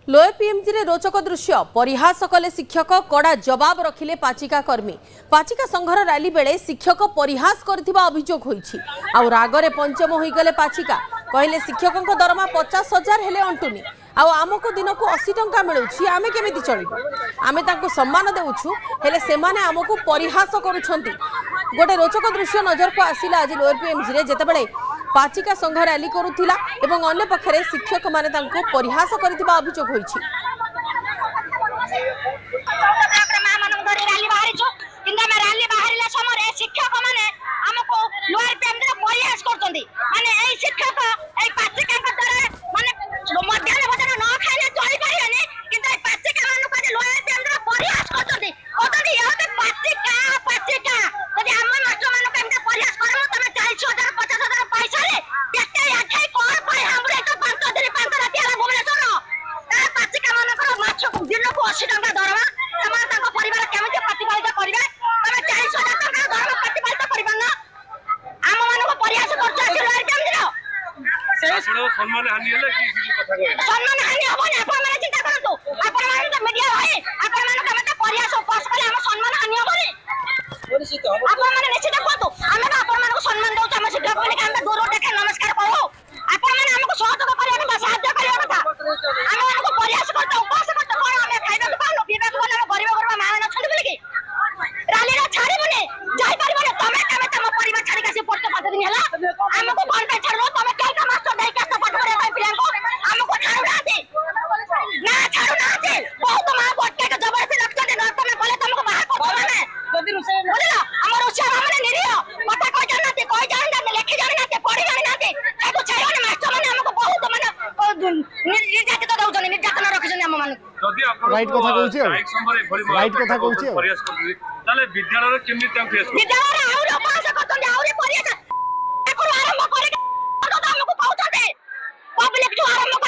लोए पीएमजी रे रोचक दृश्य परिहास कले शिक्षक कड़ा जवाब रखिले पाचिका कर्मी। पाचिका संघर रैली बेले शिक्षक परिहास करथिबा अभियोग होईछि। आउ रागरे पंचम होई गले पाचिका कहले शिक्षकक दरमा 50,000 हेले अंटुनी आउ आमको दिन को 80 टंका मिलुछि आमे केमिति चलिबो। आमे तांको सम्मान देउछु हेले सेमाने आमको परिहास करूछंती। गोटे रोचक दृश्य नजर को आसिला आज लोअर पीएमजी रे जेतेबेले पाचिका संघ रैली करुथिला एवं अन्य पक्षरे शिक्षक माने तांको परिहास करथिबा अभियोग होईछि। शिक्षक माने हमको लोअर पीएमजी रे परिहास करतंदी माने एई शिक्षक एई पाचिका द्वारा माने मध्याह्न भोजन न खाइले चली पारियानी किंतु एई पाचिका मानु को लोअर पीएमजी रे परिहास करतंदी ओतनी यहते पाचिका यदि हम मास्टर मानु के एमके परिहास करमु तमे 40,000 50,000 पैसा रे केते आखाई कोन पाए हमरे तो 5 दिन 5 राति आला भुवनेश्वर ए पाचिका मानु को माछ दिन को 80 टका दरमा समान ताको परिवार केमिति प्रतिपालित करिवे तमे 40,000 टका दरमा प्रतिपालित करिबा ना हम मानु को परिहास करछ लोअर पीएमजी रो आपन सम्मान हानि हेले की कथा कहै सम्मान हानि होबो ना आपण माने चिंता करंतु आपण माने तो मीडिया भाई आपण माने कमे परिहास उपवास करे हम सम्मान हानि होबो रे निश्चित होबो आपण माने निश्चित कोतु हम आपण माने को सम्मान दउ हम शिक्षक बोले हम दूर देखे नमस्कार करू आपण माने हमको सहयोग करे का सहायता करे का हम माने को परिहास करते उपवास करते कोन हम खाइबे को पालो पीबे को हम गरीब गरीब मां न छंद बोले की राली रा छाड़ी बने जाई परबो तमे तम परिवार छाड़ी का से पड़ते 5 दिन हला हमको कोन पे छाड़ो तमे केटा मास्टर देई के पाठ करे भाई पिलान को हमको छाड़ो ना दे बहुत मां बट्टे के जबरदस्ती लगते दे घर में बोले तुमको बाहर को माने जदी रुसे बोलेला हमर उछा हमने निरियो पता कोई जान ना लेके जान ना पढ़ी जान ना तो छाड़ो ना मास्टर माने हमको बहुत माने निर्यातित दउजन निर्यातन रखिजन हम माने जदी आपण राइट कथा कहउछि एक संबर एक भली राइट कथा कहउछि प्रयास करबी ताले विद्यालय रे केमि ता फेस विद्यालय रे और उपवास करतन और प्रयास एको आरंभ करे तो हमको पहुंचते पब्लिक जो आरंभ